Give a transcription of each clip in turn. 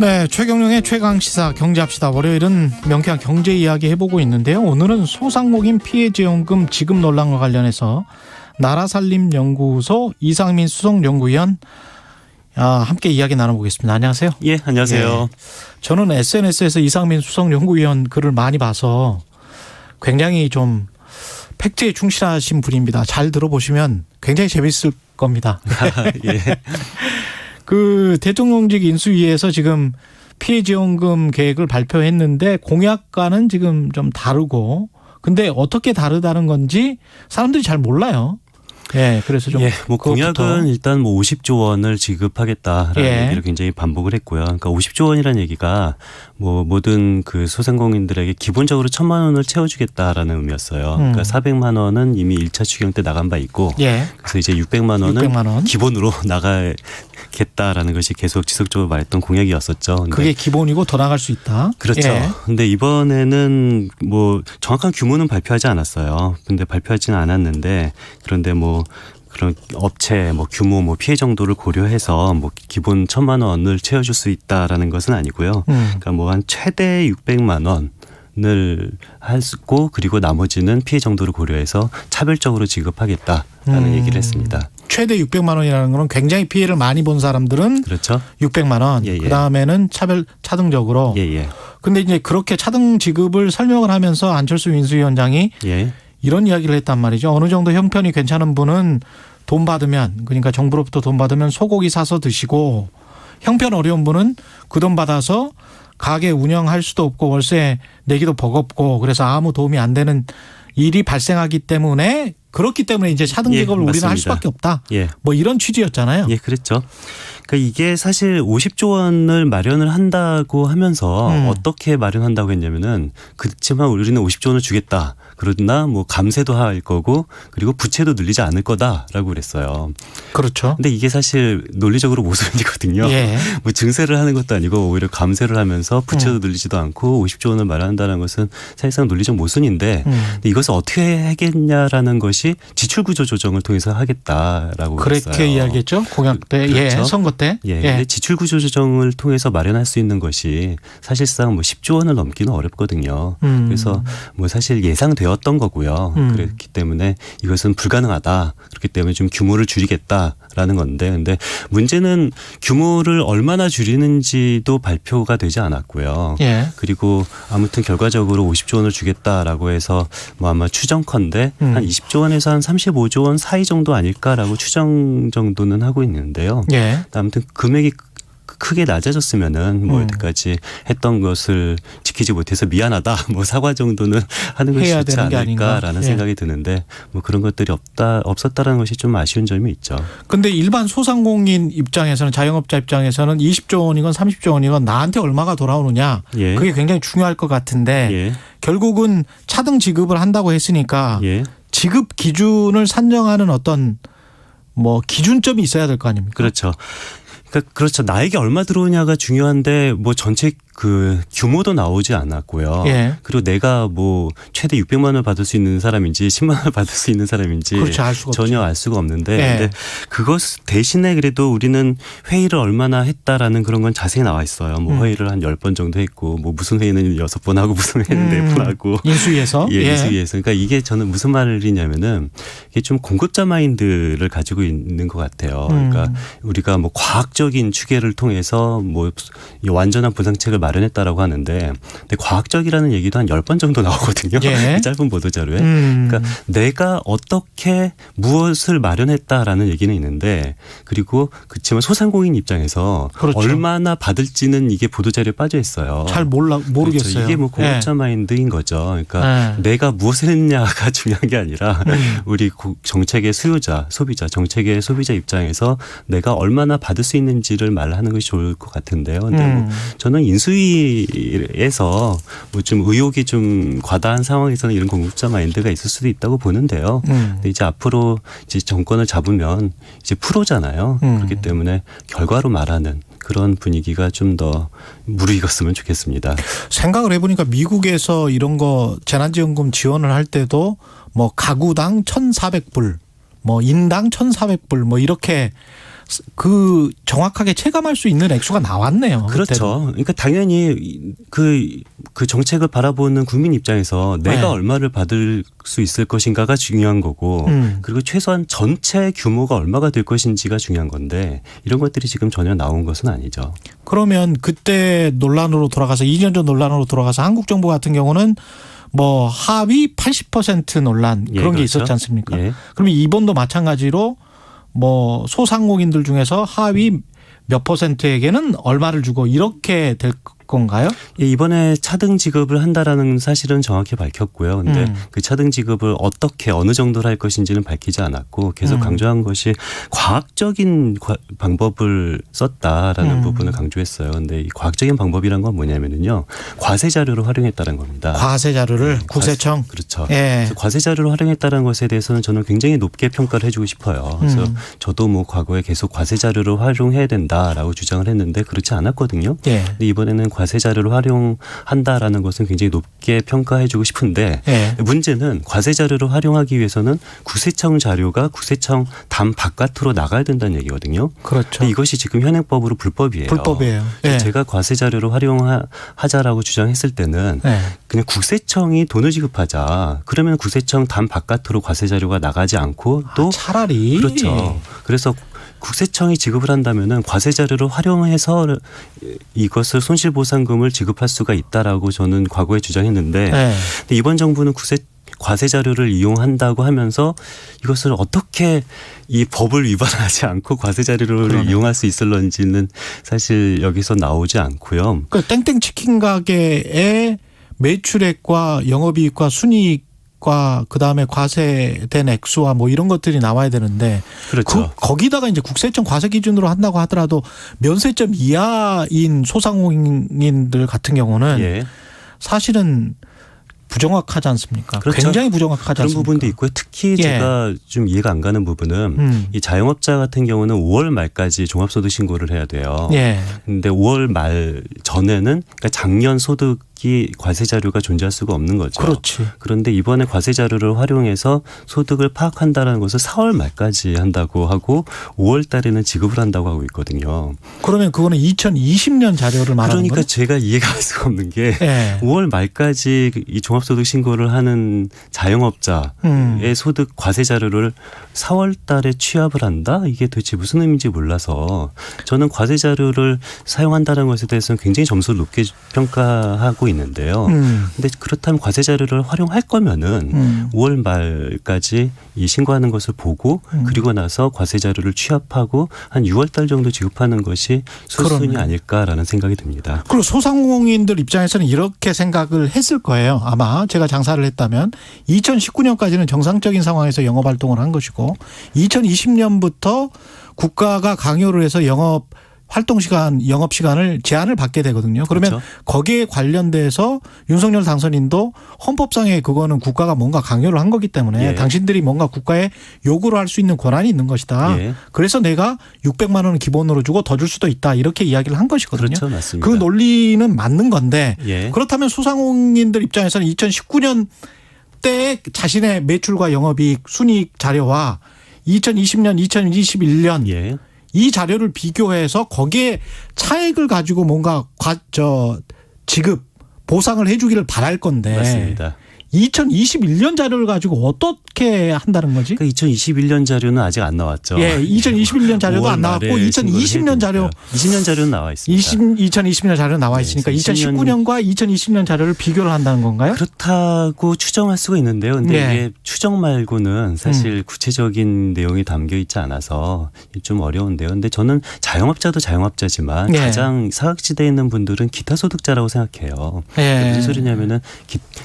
네, 최경영의 최강시사 경제합시다. 월요일은 명쾌한 경제 이야기 해보고 있는데요. 오늘은 소상공인 피해지원금 지급 논란과 관련해서 나라살림연구소 이상민 수석연구위원 함께 이야기 나눠보겠습니다. 안녕하세요. 예, 안녕하세요. 저는 SNS에서 이상민 수석연구위원 글을 많이 봐서 굉장히 좀 팩트에 충실하신 분입니다. 잘 들어보시면 굉장히 재밌을 겁니다. 예. 그 대통령직 인수위에서 지금 피해지원금 계획을 발표했는데 공약과는 지금 좀 다르고, 근데 어떻게 다르다는 건지 사람들이 잘 몰라요. 예, 그래서 좀. 예, 뭐 공약은 일단 뭐 50조 원을 지급하겠다라는 얘기를 굉장히 반복을 했고요. 그러니까 50조 원이라는 얘기가 뭐 모든 그 소상공인들에게 기본적으로 1,000만 원을 채워주겠다라는 의미였어요. 그러니까 400만 원은 이미 1차 추경 때 나간 바 있고, 그래서 이제 600만 원은 기본으로 나가겠다라는 것이 계속 지속적으로 말했던 공약이었었죠. 그게 기본이고 더 나갈 수 있다. 그렇죠. 근데 이번에는 뭐 정확한 규모는 발표하지 않았어요. 근데 발표하지는 않았는데, 그런데 뭐 그런 업체 뭐 규모 뭐 피해 정도를 고려해서 뭐 기본 1,000만 원을 채워줄 수 있다라는 것은 아니고요. 그러니까 뭐 한 최대 600만 원을 하고, 그리고 나머지는 피해 정도를 고려해서 차별적으로 지급하겠다라는 얘기를 했습니다. 최대 600만 원이라는 건 굉장히 피해를 많이 본 사람들은 그렇죠. 600만 원. 예. 그다음에는 차등적으로. 근데 이제 그렇게 차등 지급을 설명을 하면서 안철수 인수위원장이 이런 이야기를 했단 말이죠. 어느 정도 형편이 괜찮은 분은 돈 받으면, 그러니까 정부로부터 돈 받으면 소고기 사서 드시고, 형편 어려운 분은 그 돈 받아서 가게 운영할 수도 없고 월세 내기도 버겁고, 그래서 아무 도움이 안 되는 일이 발생하기 때문에, 그렇기 때문에 이제 차등 지급을 우리는 할 수밖에 없다. 뭐 이런 취지였잖아요. 예, 그랬죠. 그러니까 이게 사실 50조 원을 마련을 한다고 하면서 어떻게 마련한다고 했냐면은, 그렇지만 우리는 50조 원을 주겠다. 그러나 뭐 감세도 할 거고, 그리고 부채도 늘리지 않을 거다라고 그랬어요. 그렇죠. 근데 이게 사실 논리적으로 모순이거든요. 뭐 증세를 하는 것도 아니고 오히려 감세를 하면서 부채도 늘리지도 않고 50조 원을 마련한다는 것은 사실상 논리적 모순인데, 근데 이것을 어떻게 하겠냐라는 것이 지출구조 조정을 통해서 하겠다라고 그렇게 그랬어요. 이야기했죠. 공약 때, 그렇죠. 선거 때. 근데 지출구조 조정을 통해서 마련할 수 있는 것이 사실상 뭐 10조 원을 넘기는 어렵거든요. 그래서 뭐 사실 예상되었던 거고요. 그렇기 때문에 이것은 불가능하다. 그렇기 때문에 좀 규모를 줄이겠다라는 건데, 근데 문제는 규모를 얼마나 줄이는지도 발표가 되지 않았고요. 그리고 아무튼 결과적으로 50조 원을 주겠다라고 해서 뭐 아마 추정컨대 한 20조 원에서 한 35조 원 사이 정도 아닐까라고 추정 정도는 하고 있는데요. 아무튼 금액이 크게 낮아졌으면은 뭐 여태까지 했던 것을 지키지 못해서 미안하다, 뭐 사과 정도는 하는 것이 좋지 않을까라는 생각이 드는데, 뭐 그런 것들이 없었다라는 것이 좀 아쉬운 점이 있죠. 그런데 일반 소상공인 입장에서는, 자영업자 입장에서는 20조 원이건 30조 원이건 나한테 얼마가 돌아오느냐, 그게 굉장히 중요할 것 같은데, 결국은 차등 지급을 한다고 했으니까 지급 기준을 산정하는 어떤 뭐 기준점이 있어야 될 거 아닙니까? 그렇죠. 그렇죠. 나에게 얼마 들어오냐가 중요한데, 뭐 전체 그 규모도 나오지 않았고요. 그리고 내가 뭐 최대 600만 원을 받을 수 있는 사람인지 10만 원을 받을 수 있는 사람인지 전혀 알 수가 없는데, 근데 그것 대신에 그래도 우리는 회의를 얼마나 했다라는 그런 건 자세히 나와 있어요. 뭐 회의를 한 10번 정도 했고, 뭐 무슨 회의는 6번 하고 무슨 회의는 4번 하고. 인수위에서? 인수위에서. 그러니까 이게 저는 무슨 말이냐면은, 이게 좀 공급자 마인드를 가지고 있는 것 같아요. 그러니까 우리가 뭐 과학적인 추계를 통해서 뭐 완전한 보상책을 마련했다라고 하는데, 근데 과학적이라는 얘기도 한 10번 정도 나오거든요. 짧은 보도자료에. 그러니까 내가 어떻게 무엇을 마련했다라는 얘기는 있는데, 그리고 그렇지만 소상공인 입장에서 얼마나 받을지는 이게 보도자료에 빠져 있어요. 잘 모르겠어요. 그렇죠. 이게 뭐 공급자 마인드인 거죠. 그러니까 내가 무엇을 했냐가 중요한 게 아니라 우리 정책의 수요자, 소비자, 정책의 소비자 입장에서 내가 얼마나 받을 수 있는지를 말하는 것이 좋을 것 같은데요. 근데 뭐 저는 인수위에서 뭐 좀 의혹이 좀 과다한 상황에서는 이런 공급자 마인드가 있을 수도 있다고 보는데요. 근데 이제 앞으로 이제 정권을 잡으면 이제 프로잖아요. 그렇기 때문에 결과로 말하는 그런 분위기가 좀 더 무르익었으면 좋겠습니다. 생각을 해보니까 미국에서 이런 거 재난지원금 지원을 할 때도 뭐 가구당 1,400불, 뭐 인당 1,400불 뭐 이렇게 그 정확하게 체감할 수 있는 액수가 나왔네요. 그렇죠. 그때도. 그러니까 당연히 그 정책을 바라보는 국민 입장에서 내가 네. 얼마를 받을 수 있을 것인가가 중요한 거고 그리고 최소한 전체 규모가 얼마가 될 것인지가 중요한 건데 이런 것들이 지금 전혀 나온 것은 아니죠. 그러면 그때 논란으로 돌아가서 2년 전 논란으로 돌아가서 한국 정부 같은 경우는 뭐 하위 80% 논란 그런 게 그렇죠. 있었지 않습니까? 예. 그러면 이번도 마찬가지로 뭐 소상공인들 중에서 하위 몇 %에게는 얼마를 주고 이렇게 될 건가요? 예, 이번에 차등 지급을 한다라는 사실은 정확히 밝혔고요. 근데 그 차등 지급을 어떻게 어느 정도로 할 것인지는 밝히지 않았고 계속 강조한 것이 과학적인 방법을 썼다라는 부분을 강조했어요. 근데 이 과학적인 방법이란 건 뭐냐면요. 과세 자료를 활용했다는 겁니다. 과세 자료를 네, 국세청. 그렇죠. 예. 그래서 과세 자료를 활용했다는 것에 대해서는 저는 굉장히 높게 평가를 해주고 싶어요. 그래서 저도 뭐 과거에 계속 과세 자료를 활용해야 된다라고 주장을 했는데 그렇지 않았거든요. 예. 근데 이번에는 과세 자료를 활용한다라는 것은 굉장히 높게 평가해주고 싶은데 예. 문제는 과세 자료를 활용하기 위해서는 국세청 자료가 국세청 담 바깥으로 나가야 된다는 얘기거든요. 그렇죠. 근데 이것이 지금 현행법으로 불법이에요. 불법이에요. 예. 제가 과세 자료를 활용하자라고 주장했을 때는 예. 그냥 국세청이 돈을 지급하자. 그러면 국세청 담 바깥으로 과세 자료가 나가지 않고 또 차라리 그렇죠. 그래서 국세청이 지급을 한다면은 과세 자료를 활용해서 이것을 손실보상금을 지급할 수가 있다라고 저는 과거에 주장했는데 예. 근데 이번 정부는 과세 자료를 이용한다고 하면서 이것을 어떻게 이 법을 위반하지 않고 과세 자료를 그러네. 이용할 수 있을런지는 사실 여기서 나오지 않고요. 그 땡땡 치킨 가게의 매출액과 영업이익과 순이익 과 그다음에 과세된 액수와 뭐 이런 것들이 나와야 되는데 그렇죠. 거기다가 이제 국세청 과세 기준으로 한다고 하더라도 면세점 이하인 소상공인들 같은 경우는 예. 사실은 부정확하지 않습니까? 그렇죠. 굉장히 부정확하지 그런 않습니까? 부분도 있고요. 특히 예. 제가 좀 이해가 안 가는 부분은 이 자영업자 같은 경우는 5월 말까지 종합소득 신고를 해야 돼요. 예. 근데 5월 말 전에는 그러니까 작년 소득이 과세 자료가 존재할 수가 없는 거죠. 그렇지. 그런데 이번에 과세 자료를 활용해서 소득을 파악한다는 것을 4월 말까지 한다고 하고 5월 달에는 지급을 한다고 하고 있거든요. 그러면 그거는 2020년 자료를 말하는 그러니까 거예요? 제가 이해가 할 수가 없는 게 예. 5월 말까지 이 종합소득 신고를 하는 자영업자의 소득 과세 자료를 4월 달에 취합을 한다? 이게 도대체 무슨 의미인지 몰라서 저는 과세 자료를 사용한다는 것에 대해서는 굉장히 점수를 높게 평가하고 있는데요. 근데 그렇다면 과세 자료를 활용할 거면은 5월 말까지 이 신고하는 것을 보고 그리고 나서 과세 자료를 취합하고 한 6월 달 정도 지급하는 것이 수순이 그러네. 아닐까라는 생각이 듭니다. 그리고 소상공인들 입장에서는 이렇게 생각을 했을 거예요. 아마 제가 장사를 했다면 2019년까지는 정상적인 상황에서 영업 활동을 한 것이고 2020년부터 국가가 강요를 해서 영업 시간을 제한을 받게 되거든요. 그러면 그렇죠. 거기에 관련돼서 윤석열 당선인도 헌법상에 그거는 국가가 뭔가 강요를 한 거기 때문에 예. 당신들이 뭔가 국가에 요구를 할 수 있는 권한이 있는 것이다. 예. 그래서 내가 600만 원을 기본으로 주고 더 줄 수도 있다. 이렇게 이야기를 한 것이거든요. 그렇죠. 맞습니다. 그 논리는 맞는 건데 예. 그렇다면 소상공인들 입장에서는 2019년 때 자신의 매출과 영업이익, 순이익 자료와 2020년, 2021년 예. 이 자료를 비교해서 거기에 차액을 가지고 뭔가 지급 보상을 해주기를 바랄 건데 맞습니다. 2021년 자료를 가지고 어떻게 한다는 거지? 그러니까 2021년 자료는 아직 안 나왔죠. 예, 2021년 자료도 안 나왔고 2020년 자료 20년 자료는 나와 있습니다. 2020년 자료 나와 있으니까 네, 2019년과 2020년 자료를 비교를 한다는 건가요? 그렇다고 추정할 수가 있는데요. 근데 네. 이게 추정 말고는 사실 구체적인 내용이 담겨 있지 않아서 좀 어려운데요. 근데 저는 자영업자도 자영업자지만 네. 가장 사각지대에 있는 분들은 기타 소득자라고 생각해요. 예. 무슨 소리냐면은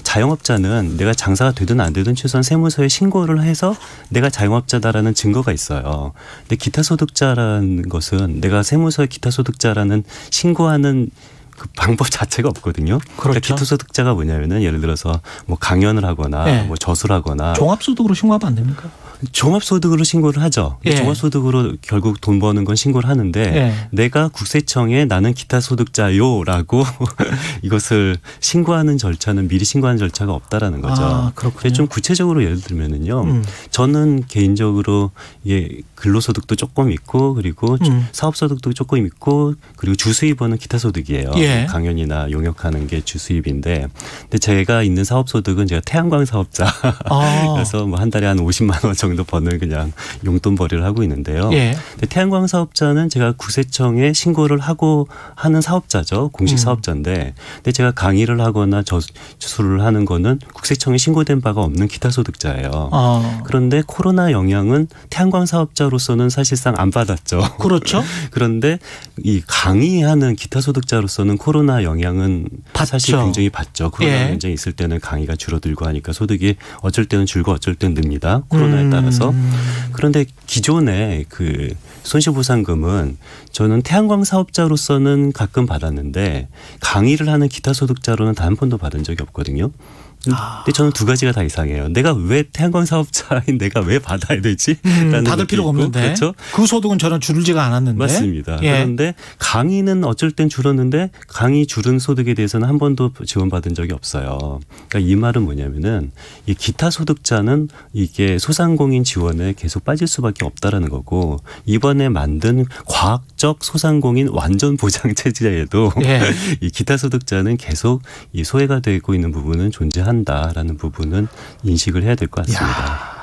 자영업자는 내가 장사가 되든 안 되든 최소한 세무서에 신고를 해서 내가 자영업자다라는 증거가 있어요. 근데 기타 소득자라는 것은 내가 세무서에 기타 소득자라는 신고하는 그 방법 자체가 없거든요. 그렇죠. 그러니까 기초소득자가 뭐냐면은 예를 들어서 뭐 강연을 하거나 네. 뭐 저술을 하거나 종합소득으로 신고하면 안 됩니까? 종합소득으로 신고를 하죠. 예. 종합소득으로 결국 돈 버는 건 신고를 하는데 예. 내가 국세청에 나는 기타소득자요라고 이것을 신고하는 절차는 미리 신고하는 절차가 없다라는 거죠. 아, 그렇군요. 좀 구체적으로 예를 들면은요. 저는 개인적으로 이게 근로소득도 조금 있고 그리고 사업소득도 조금 있고 그리고 주수입원은 기타소득이에요. 예. 강연이나 용역하는 게 주수입인데 근데 제가 있는 사업소득은 제가 태양광 사업자 그래서 뭐 한 달에 한 50만 원 정도 버는 그냥 용돈벌이를 하고 있는데요. 예. 근데 태양광 사업자는 제가 국세청에 신고를 하고 하는 사업자죠. 공식 사업자인데 근데 제가 강의를 하거나 저술을 하는 거는 국세청에 신고된 바가 없는 기타소득자예요. 그런데 코로나 영향은 태양광 사업자로서는 사실상 안 받았죠. 그렇죠. 그런데 이 강의하는 기타소득자로서는 코로나 영향은 받죠. 사실 굉장히 받죠. 코로나 예. 굉장히 있을 때는 강의가 줄어들고 하니까 소득이 어쩔 때는 줄고 어쩔 때는 늡니다. 코로나에 따라서. 그런데 기존에 그 손실보상금은 저는 태양광 사업자로서는 가끔 받았는데 강의를 하는 기타소득자로는 단 한 번도 받은 적이 없거든요. 근데 저는 두 가지가 다 이상해요. 내가 왜 태양광 사업자인 내가 왜 받아야 되지? 받을 필요가 없는데. 그렇죠? 그 소득은 전혀 줄지가 않았는데. 맞습니다. 예. 그런데 강의는 어쩔 땐 줄었는데 강의 줄은 소득에 대해서는 한 번도 지원받은 적이 없어요. 그러니까 이 말은 뭐냐면은 이 기타 소득자는 이게 소상공인 지원에 계속 빠질 수밖에 없다라는 거고 이번에 만든 과학적 소상공인 완전 보장 체제에도 예. 이 기타 소득자는 계속 이 소외가 되고 있는 부분은 존재한다라는 부분은 인식을 해야 될 것 같습니다.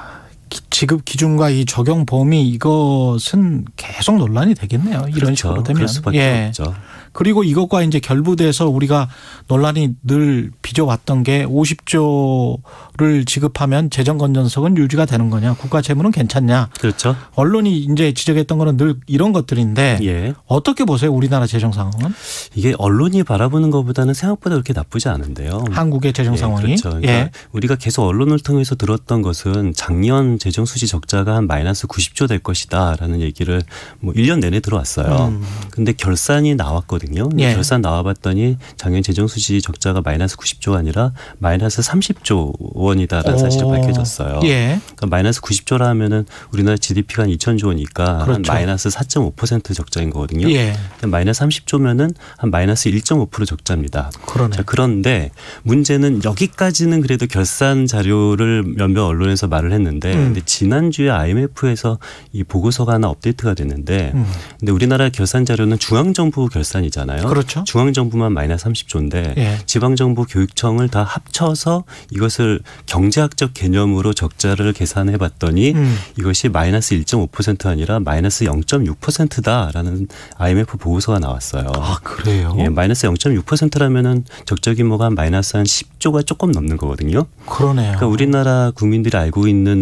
지급 기준과 이 적용 범위 이것은 계속 논란이 되겠네요. 이런 그렇죠. 식으로 되면. 그럴 수밖에 없죠. 그리고 이것과 이제 결부돼서 우리가 논란이 늘 빚어왔던 게 50조를 지급하면 재정 건전성은 유지가 되는 거냐, 국가 재무는 괜찮냐. 그렇죠. 언론이 이제 지적했던 거는 늘 이런 것들인데 예. 어떻게 보세요, 우리나라 재정 상황은? 이게 언론이 바라보는 것보다는 생각보다 그렇게 나쁘지 않은데요. 한국의 재정 상황이. 그렇죠. 그러니까 예. 우리가 계속 언론을 통해서 들었던 것은 작년 재정 수지 적자가 한 마이너스 90조 될 것이다라는 얘기를 뭐 1년 내내 들어왔어요. 근데 결산이 나왔거든요. 예. 결산 나와봤더니 작년 재정 수지 적자가 마이너스 90조가 아니라 마이너스 30조 원이다라는 사실이 밝혀졌어요. 예. 그러니까 마이너스 90조라 하면은 우리나라 GDP가 한 2,000조 원이니까 그렇죠. 한 마이너스 4.5% 적자인 거거든요. 예. 마이너스 30조면은 한 마이너스 1.5% 적자입니다. 그러네. 자, 그런데 문제는 여기까지는 그래도 결산 자료를 몇몇 언론에서 말을 했는데 근데 지난주에 IMF에서 이 보고서가 하나 업데이트가 됐는데 근데 우리나라 결산 자료는 중앙정부 결산이잖아요. 그렇죠. 중앙정부만 마이너스 30조인데 예. 지방정부 교육청을 다 합쳐서 이것을 경제학적 개념으로 적자를 계산해 봤더니 이것이 마이너스 1.5%가 아니라 마이너스 0.6%다라는 IMF 보고서가 나왔어요. 아, 그래요? 예, 마이너스 0.6%라면은 적자 규모가 마이너스 한 10조가 조금 넘는 거거든요. 그러네요. 그러니까 우리나라 국민들이 알고 있는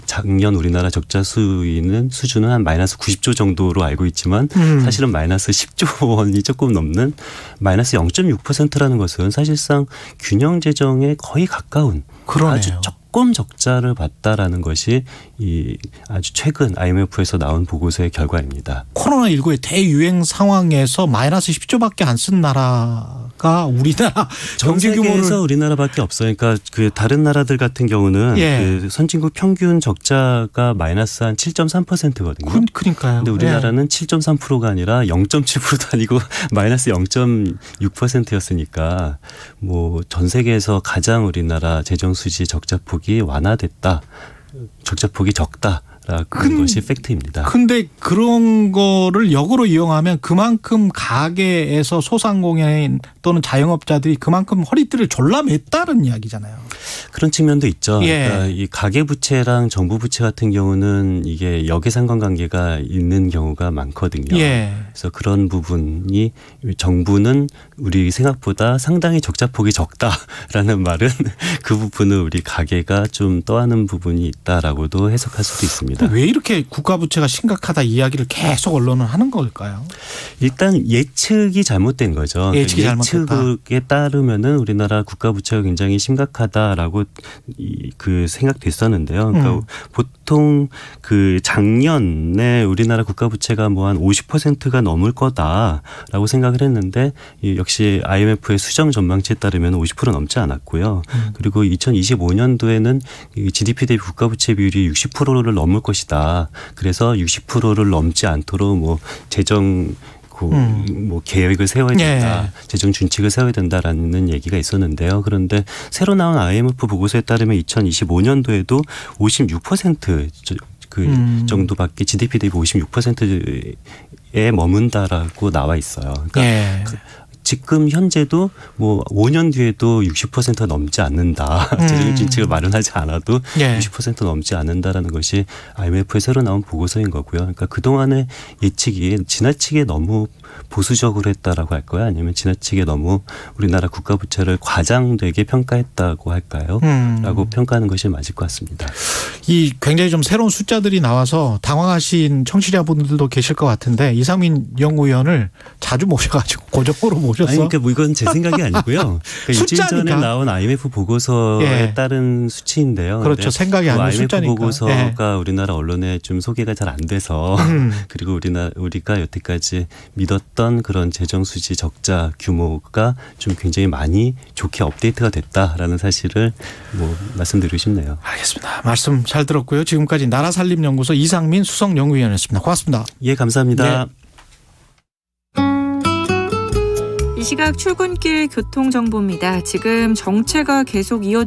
작년 우리나라 적자 수준은 한 마이너스 90조 정도로 알고 있지만 사실은 마이너스 10조 원이 조금 넘는 마이너스 0.6%라는 것은 사실상 균형 재정에 거의 가까운 그러네요. 아주 조금 적자를 봤다라는 것이 이 아주 최근 IMF에서 나온 보고서의 결과입니다. 코로나19의 대유행 상황에서 마이너스 10조밖에 안 쓴 나라가 우리나라 전 경제 규모를. 세계에서 우리나라밖에 없어요. 그러니까 그 다른 나라들 같은 경우는 예. 그 선진국 평균 적자가 마이너스 한 7.3%거든요. 그러니까요. 근데 우리나라는 7.3%가 아니라 0.7%도 아니고 마이너스 0.6%였으니까 뭐 전 세계에서 가장 우리나라 재정 수지 적자 폭이 완화됐다. 적자 폭이 적다. 라는 것이 팩트입니다. 근데 그런 거를 역으로 이용하면 그만큼 가게에서 소상공인 또는 자영업자들이 그만큼 허리띠를 졸라맸다는 이야기잖아요. 그런 측면도 있죠. 예. 그러니까 이 가계 부채랑 정부 부채 같은 경우는 이게 역의 상관관계가 있는 경우가 많거든요. 예. 그래서 그런 부분이 정부는 우리 생각보다 상당히 적자폭이 적다라는 말은 그 부분은 우리 가계가 좀 떠안은 부분이 있다라고도 해석할 수도 있습니다. 왜 이렇게 국가 부채가 심각하다 이야기를 계속 언론은 하는 걸까요? 일단 예측이 잘못된 거죠. 예측이 잘못됐다. 예측에 따르면은 우리나라 국가 부채가 굉장히 심각하다라고 않을까라고 그 생각됐었는데요. 그러니까 보통 그 작년에 우리나라 국가 부채가 뭐 한 50%가 넘을 거다라고 생각을 했는데 역시 IMF의 수정 전망치에 따르면 50% 넘지 않았고요. 그리고 2025년도에는 GDP 대비 국가 부채 비율이 60%를 넘을 것이다. 그래서 60%를 넘지 않도록 뭐 재정 뭐 계획을 세워야 된다. 예. 재정 준칙을 세워야 된다라는 얘기가 있었는데요. 그런데 새로 나온 IMF 보고서에 따르면 2025년도에도 56% 그 정도밖에 GDP 대비 56%에 머문다라고 나와 있어요. 그러니까 예. 지금 현재도 뭐 5년 뒤에도 60% 넘지 않는다. 재정 준칙을 마련하지 않아도 예. 60% 넘지 않는다라는 것이 IMF의 새로 나온 보고서인 거고요. 그러니까 그동안의 예측이 지나치게 너무 보수적으로 했다라고 할까요? 아니면 지나치게 너무 우리나라 국가 부채를 과장되게 평가했다고 할까요? 라고 평가하는 것이 맞을 것 같습니다. 이 굉장히 좀 새로운 숫자들이 나와서 당황하신 청취자분들도 계실 것 같은데 이상민 연구위원을 자주 모셔가지고 고정으로 모셔서. 아니, 그러니까 뭐 이건 제 생각이 아니고요. 그러니까 일주일 전에 나온 IMF 보고서에 예. 따른 수치인데요. 그렇죠. 생각이 아닌 IMF 숫자니까. 보고서가 예. 우리나라 언론에 좀 소개가 잘 안 돼서 그리고 우리가 여태까지 믿었던 그런 재정 수지 적자 규모가 좀 굉장히 많이 좋게 업데이트가 됐다라는 사실을 뭐 말씀드리고 싶네요. 알겠습니다. 말씀 잘 들었고요. 지금까지 나라살림연구소 이상민 수석연구위원이었습니다. 고맙습니다. 예, 감사합니다. 네. 이 시각 출근길 교통정보입니다. 지금 정체가 계속 이어지고